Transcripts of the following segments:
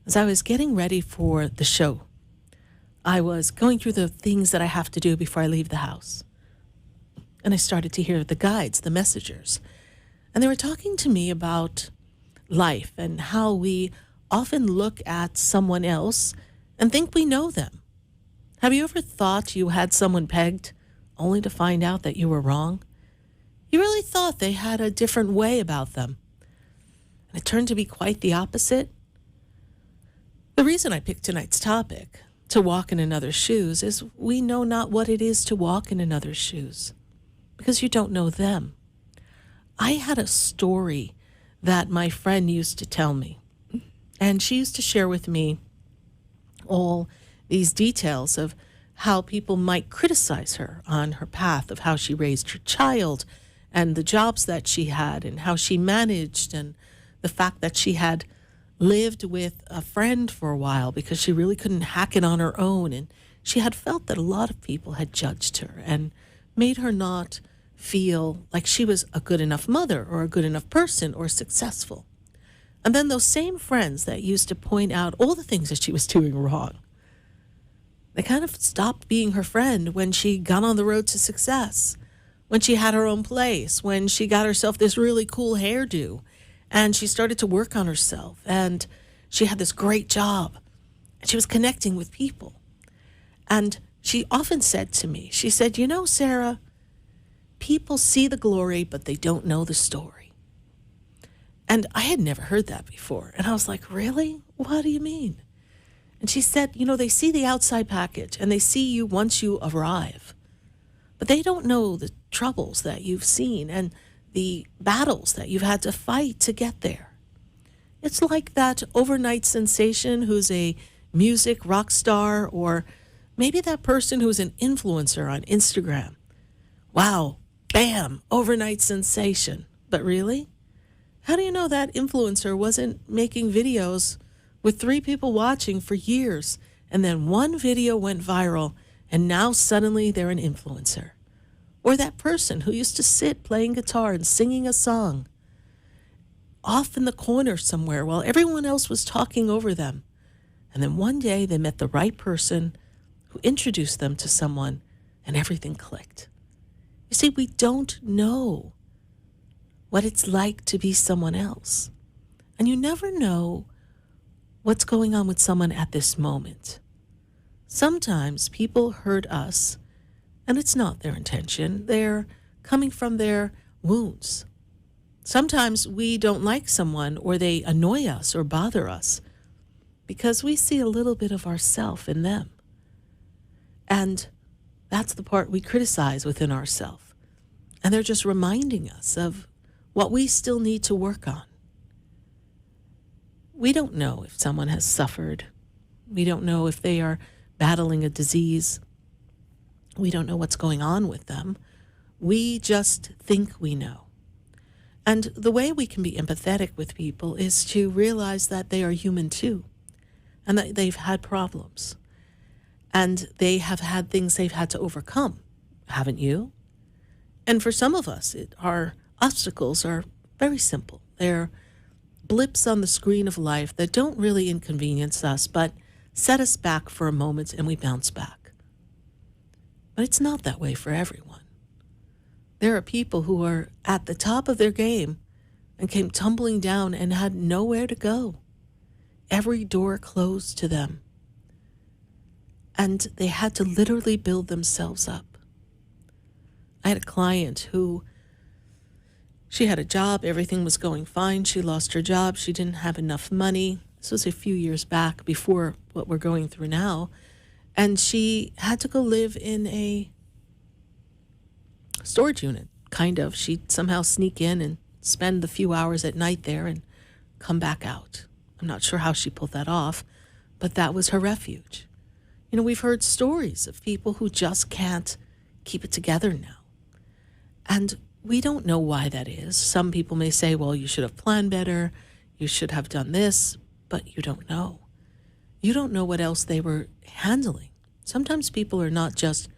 As I was getting ready for the show, I was going through the things that I have to do before I leave the house. And I started to hear the guides, the messengers. And they were talking to me about life and how we often look at someone else and think we know them. Have you ever thought you had someone pegged only to find out that you were wrong? You really thought they had a different way about them. And it turned to be quite the opposite. The reason I picked tonight's topic, to walk in another's shoes, is we know not what it is to walk in another's shoes because you don't know them. I had a story that my friend used to tell me, and she used to share with me all these details of how people might criticize her on her path of how she raised her child and the jobs that she had and how she managed, and the fact that she had lived with a friend for a while because she really couldn't hack it on her own. And she had felt that a lot of people had judged her and made her not feel like she was a good enough mother or a good enough person or successful. And then those same friends that used to point out all the things that she was doing wrong, they kind of stopped being her friend when she got on the road to success, when she had her own place, when she got herself this really cool hairdo, and she started to work on herself, and she had this great job, and she was connecting with people. And she often said to me, she said, Sarah, people see the glory, but they don't know the story. And I had never heard that before. And I was like, really? What do you mean? And she said, they see the outside package, and they see you once you arrive, but they don't know the troubles that you've seen and the battles that you've had to fight to get there. It's like that overnight sensation who's a music rock star, or maybe that person who's an influencer on Instagram. Wow, bam, overnight sensation. But really? How do you know that influencer wasn't making videos with 3 people watching for years, and then one video went viral, and now suddenly they're an influencer? Or that person who used to sit playing guitar and singing a song off in the corner somewhere while everyone else was talking over them. And then one day they met the right person who introduced them to someone, and everything clicked. You see, we don't know what it's like to be someone else. And you never know what's going on with someone at this moment. Sometimes people hurt us, and it's not their intention. They're coming from their wounds. Sometimes we don't like someone, or they annoy us or bother us because we see a little bit of ourself in them. And that's the part we criticize within ourselves. And they're just reminding us of what we still need to work on. We don't know if someone has suffered. We don't know if they are battling a disease. We don't know what's going on with them. We just think we know. And the way we can be empathetic with people is to realize that they are human too, and that they've had problems, and they have had things they've had to overcome. Haven't you? And for some of us, our obstacles are very simple. They're blips on the screen of life that don't really inconvenience us, but set us back for a moment and we bounce back. But it's not that way for everyone. There are people who are at the top of their game and came tumbling down and had nowhere to go. Every door closed to them. And they had to literally build themselves up. I had a client who, she had a job, everything was going fine. She lost her job, she didn't have enough money. This was a few years back before what we're going through now. And she had to go live in a storage unit, kind of. She'd somehow sneak in and spend the few hours at night there and come back out. I'm not sure how she pulled that off, but that was her refuge. We've heard stories of people who just can't keep it together now. And we don't know why that is. Some people may say, well, you should have planned better, you should have done this, but you don't know. You don't know what else they were handling. Sometimes people are not just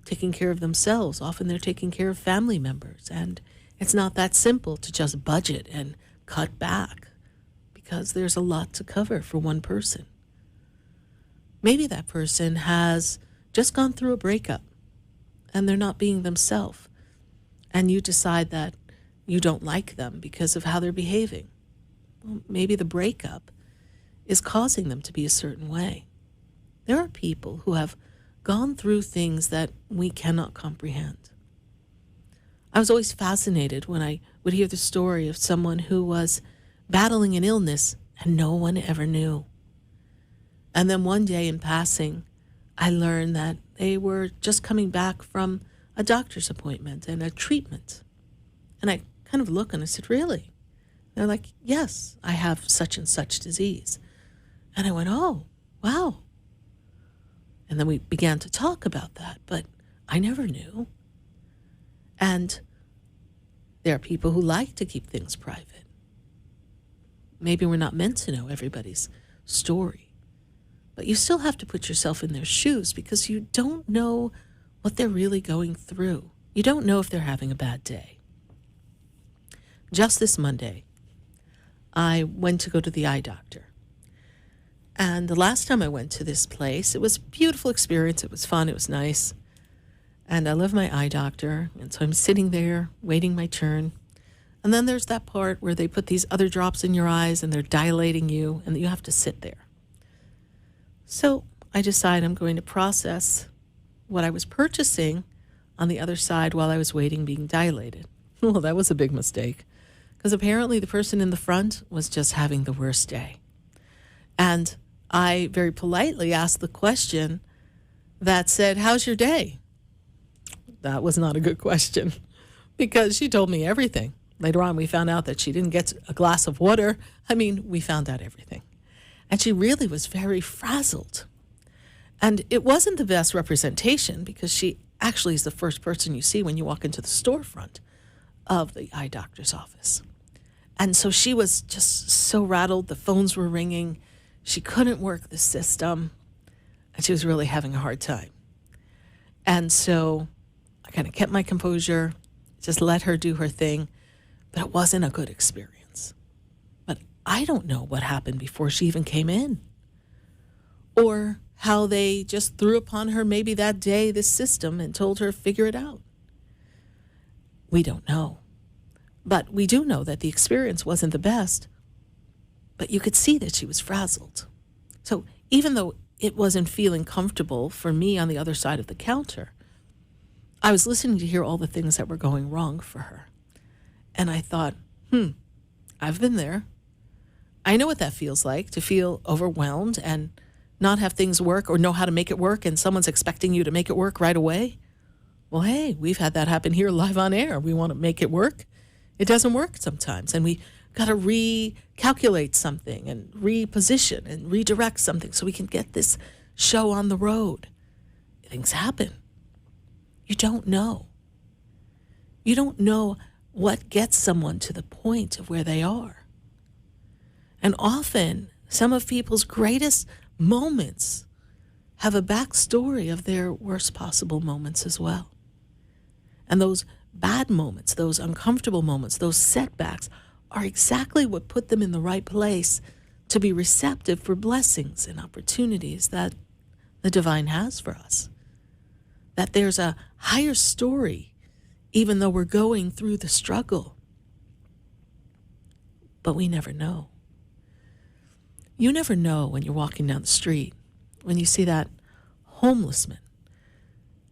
taking care of themselves. Often they're taking care of family members. And it's not that simple to just budget and cut back, because there's a lot to cover for one person. Maybe that person has just gone through a breakup and they're not being themselves, and you decide that you don't like them because of how they're behaving. Well, maybe the breakup is causing them to be a certain way. There are people who have gone through things that we cannot comprehend. I was always fascinated when I would hear the story of someone who was battling an illness and no one ever knew. And then one day in passing, I learned that they were just coming back from a doctor's appointment and a treatment. And I kind of looked and I said, really? They're like, yes, I have such and such disease. And I went, oh, wow. And then we began to talk about that, but I never knew. And there are people who like to keep things private. Maybe we're not meant to know everybody's story. But you still have to put yourself in their shoes because you don't know what they're really going through. You don't know if they're having a bad day. Just this Monday, I went to go to the eye doctor. And the last time I went to this place, it was a beautiful experience. It was fun. It was nice. And I love my eye doctor. And so I'm sitting there waiting my turn. And then there's that part where they put these other drops in your eyes and they're dilating you and you have to sit there. So I decide I'm going to process what I was purchasing on the other side while I was waiting, being dilated. Well, that was a big mistake because apparently the person in the front was just having the worst day. And I very politely asked the question that said, how's your day? That was not a good question because she told me everything. Later on, we found out that she didn't get a glass of water. I mean, we found out everything. And she really was very frazzled. And it wasn't the best representation because she actually is the first person you see when you walk into the storefront of the eye doctor's office. And so she was just so rattled. The phones were ringing. She couldn't work the system. And she was really having a hard time. And so I kind of kept my composure, just let her do her thing. But it wasn't a good experience. But I don't know what happened before she even came in. Or how they just threw upon her maybe that day this system and told her, figure it out. We don't know. But we do know that the experience wasn't the best. But you could see that she was frazzled. So even though it wasn't feeling comfortable for me on the other side of the counter, I was listening to hear all the things that were going wrong for her. And I thought, I've been there. I know what that feels like, to feel overwhelmed and not have things work or know how to make it work and someone's expecting you to make it work right away. Well, hey, we've had that happen here live on air. We want to make it work. It doesn't work sometimes. And we got to recalculate something and reposition and redirect something so we can get this show on the road. Things happen. You don't know. You don't know what gets someone to the point of where they are. And often, some of people's greatest moments have a backstory of their worst possible moments as well. And those bad moments, those uncomfortable moments, those setbacks are exactly what put them in the right place to be receptive for blessings and opportunities that the divine has for us. That there's a higher story, even though we're going through the struggle. But we never know. You never know when you're walking down the street, when you see that homeless man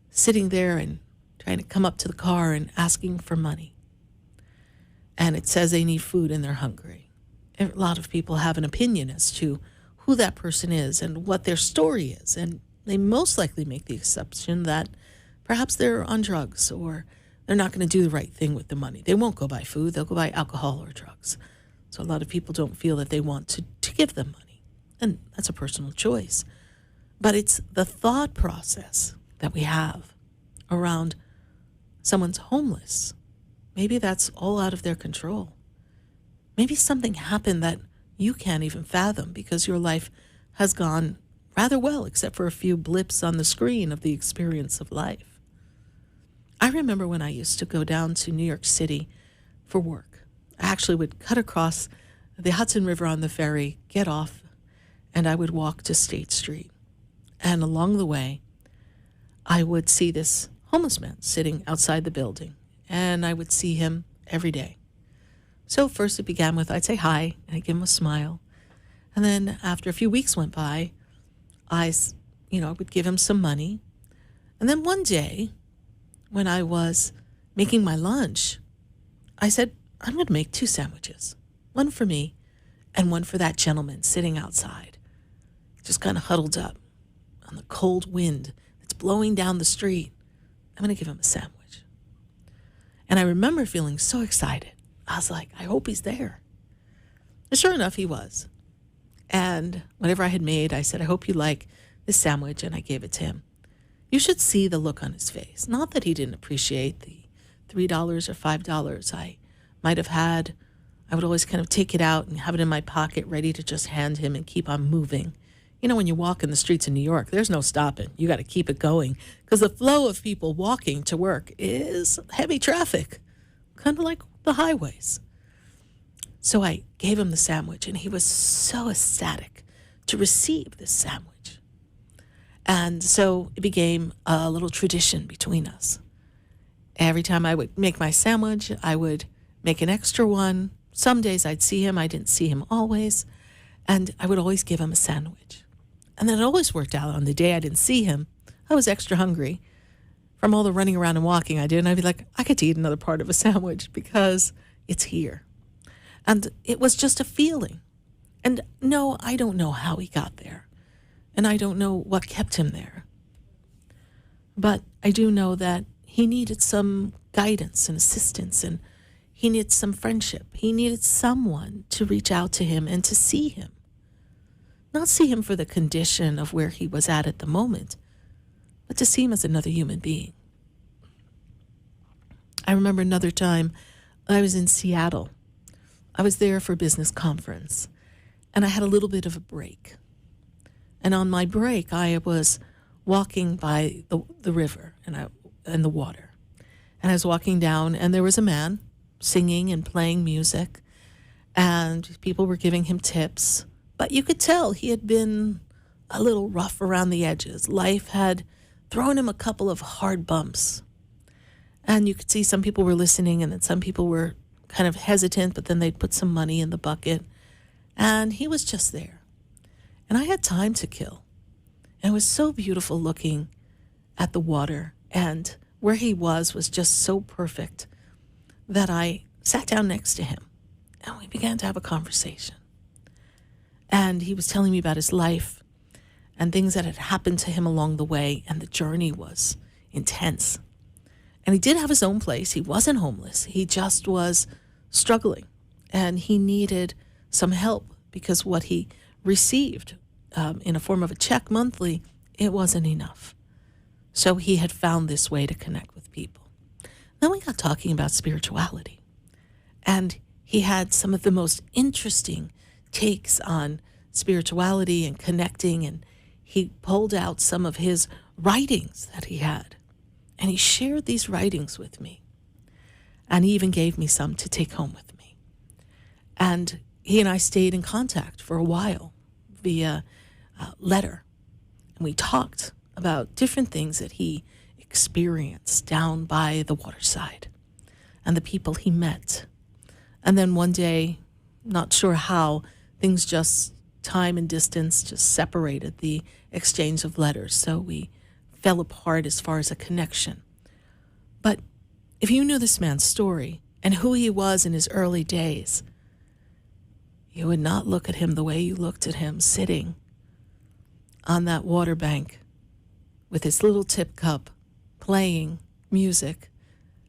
sitting there and trying to come up to the car and asking for money. And it says they need food and they're hungry. A lot of people have an opinion as to who that person is and what their story is. And they most likely make the assumption that perhaps they're on drugs or they're not going to do the right thing with the money. They won't go buy food. They'll go buy alcohol or drugs. So a lot of people don't feel that they want to give them money. And that's a personal choice. But it's the thought process that we have around someone's homeless. Maybe that's all out of their control. Maybe something happened that you can't even fathom because your life has gone rather well, except for a few blips on the screen of the experience of life. I remember when I used to go down to New York City for work. I actually would cut across the Hudson River on the ferry, get off, and I would walk to State Street. And along the way, I would see this homeless man sitting outside the building, and I would see him every day. So first it began with, I'd say hi, and I'd give him a smile. And then after a few weeks went by, I would give him some money. And then one day, when I was making my lunch, I said, I'm going to make 2 sandwiches. One for me and one for that gentleman sitting outside, just kind of huddled up on the cold wind that's blowing down the street. I'm going to give him a sandwich. And I remember feeling so excited. I was like, I hope he's there. And sure enough, he was. And whatever I had made, I said, I hope you like this sandwich, and I gave it to him. You should see the look on his face. Not that he didn't appreciate the $3 or $5 I might have had. I would always kind of take it out and have it in my pocket, ready to just hand him and keep on moving. You know, when you walk in the streets of New York, there's no stopping. You got to keep it going because the flow of people walking to work is heavy traffic, kind of like the highways. So I gave him the sandwich, and he was so ecstatic to receive this sandwich. And so it became a little tradition between us. Every time I would make my sandwich, I would make an extra one. Some days I'd see him. I didn't see him always. And I would always give him a sandwich. And then it always worked out. On the day I didn't see him, I was extra hungry from all the running around and walking I did. And I'd be like, I could eat another part of a sandwich because it's here. And it was just a feeling. And no, I don't know how he got there. And I don't know what kept him there. But I do know that he needed some guidance and assistance, and he needed some friendship. He needed someone to reach out to him and to see him. Not see him for the condition of where he was at the moment, but to see him as another human being. I remember another time I was in Seattle. I was there for a business conference, and I had a little bit of a break. And on my break, I was walking by the river and the water. And I was walking down, and there was a man singing and playing music, and people were giving him tips. But you could tell he had been a little rough around the edges. Life had thrown him a couple of hard bumps. And you could see some people were listening, and then some people were kind of hesitant, but then they'd put some money in the bucket. And he was just there. And I had time to kill. And it was so beautiful looking at the water. And where he was just so perfect that I sat down next to him. And we began to have a conversation. And he was telling me about his life and things that had happened to him along the way. And the journey was intense. And he did have his own place. He wasn't homeless. He just was struggling. And he needed some help because what he received in a form of a check monthly, it wasn't enough. So he had found this way to connect with people. Then we got talking about spirituality. And he had some of the most interesting takes on spirituality and connecting. And he pulled out some of his writings that he had. And he shared these writings with me. And he even gave me some to take home with me. And he and I stayed in contact for a while via letter. And we talked about different things that he experienced down by the waterside and the people he met. And then one day, not sure how, things just, time and distance just separated the exchange of letters. So we fell apart as far as a connection. But if you knew this man's story and who he was in his early days, you would not look at him the way you looked at him sitting on that water bank with his little tip cup, playing music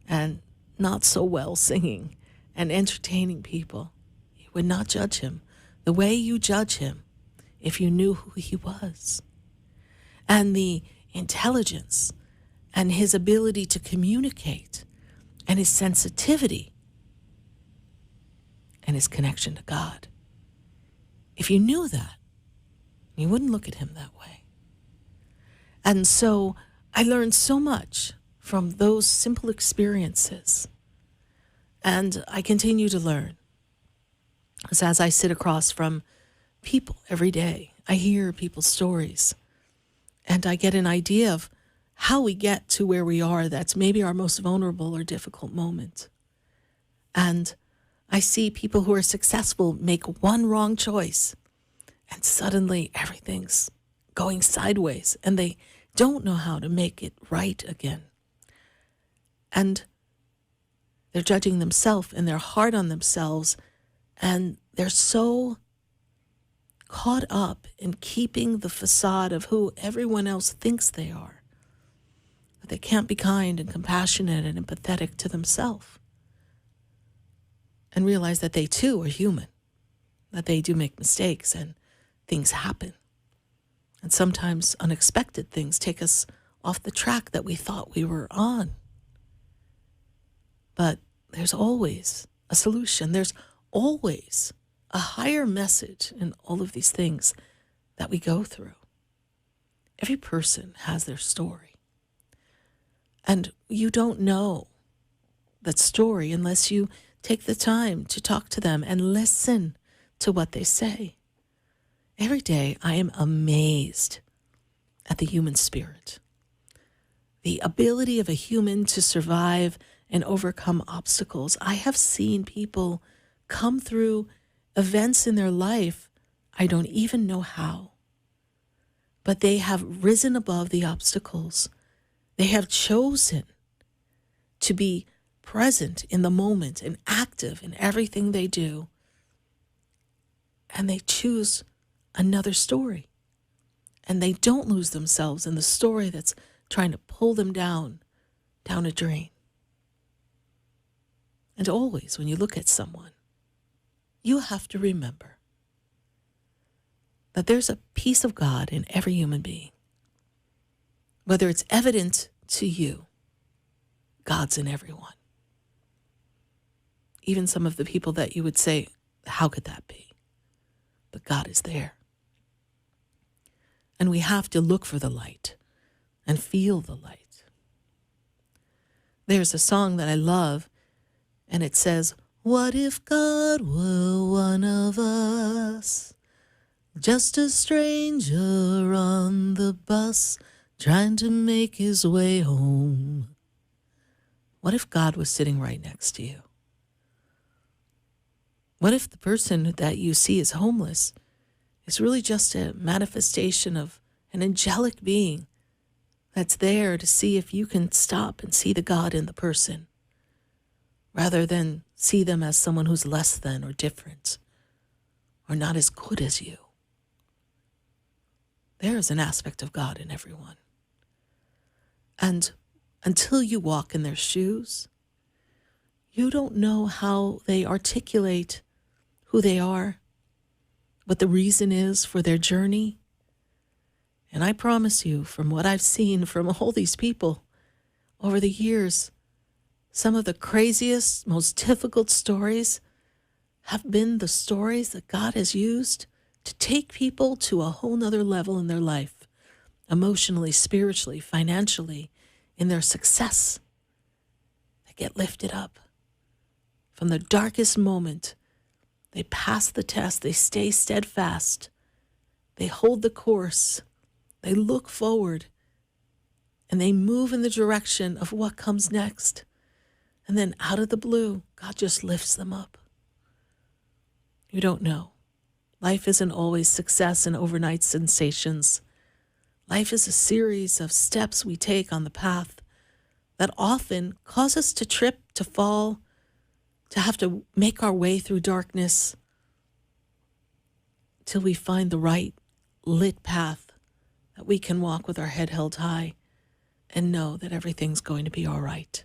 and not so well singing and entertaining people. You would not judge him the way you judge him if you knew who he was. And the intelligence and his ability to communicate and his sensitivity and his connection to God. If you knew that, you wouldn't look at him that way. And so I learned so much from those simple experiences. And I continue to learn. is as I sit across from people every day, I hear people's stories, and I get an idea of how we get to where we are. That's maybe our most vulnerable or difficult moment. And I see people who are successful make one wrong choice, and suddenly everything's going sideways, and they don't know how to make it right again. And they're judging themselves, and they're hard on themselves, and they're so caught up in keeping the facade of who everyone else thinks they are, that they can't be kind and compassionate and empathetic to themselves, and realize that they too are human, that they do make mistakes and things happen. And sometimes unexpected things take us off the track that we thought we were on. But there's always a solution. There's always a higher message in all of these things that we go through. Every person has their story. And you don't know that story unless you take the time to talk to them and listen to what they say. Every day I am amazed at the human spirit, the ability of a human to survive and overcome obstacles. I have seen people come through events in their life I don't even know how, but they have risen above the obstacles. They have chosen to be present in the moment and active in everything they do. And they choose another story. And they don't lose themselves in the story that's trying to pull them down a drain. And always, when you look at someone, you have to remember that there's a piece of God in every human being. Whether it's evident to you, God's in everyone. Even some of the people that you would say, how could that be? But God is there. And we have to look for the light and feel the light. There's a song that I love, and it says, what if God were one of us? Just a stranger on the bus trying to make his way home. What if God was sitting right next to you? What if the person that you see as homeless is really just a manifestation of an angelic being that's there to see if you can stop and see the God in the person, rather than see them as someone who's less than or different or not as good as you? There is an aspect of God in everyone. And until you walk in their shoes, you don't know how they articulate who they are, what the reason is for their journey. And I promise you, from what I've seen from all these people over the years, some of the craziest, most difficult stories have been the stories that God has used to take people to a whole nother level in their life, emotionally, spiritually, financially, in their success. They get lifted up. From the darkest moment, they pass the test, they stay steadfast, they hold the course, they look forward, and they move in the direction of what comes next. And then out of the blue, God just lifts them up. You don't know. Life isn't always success and overnight sensations. Life is a series of steps we take on the path that often cause us to trip, to fall, to have to make our way through darkness till we find the right lit path that we can walk with our head held high and know that everything's going to be all right.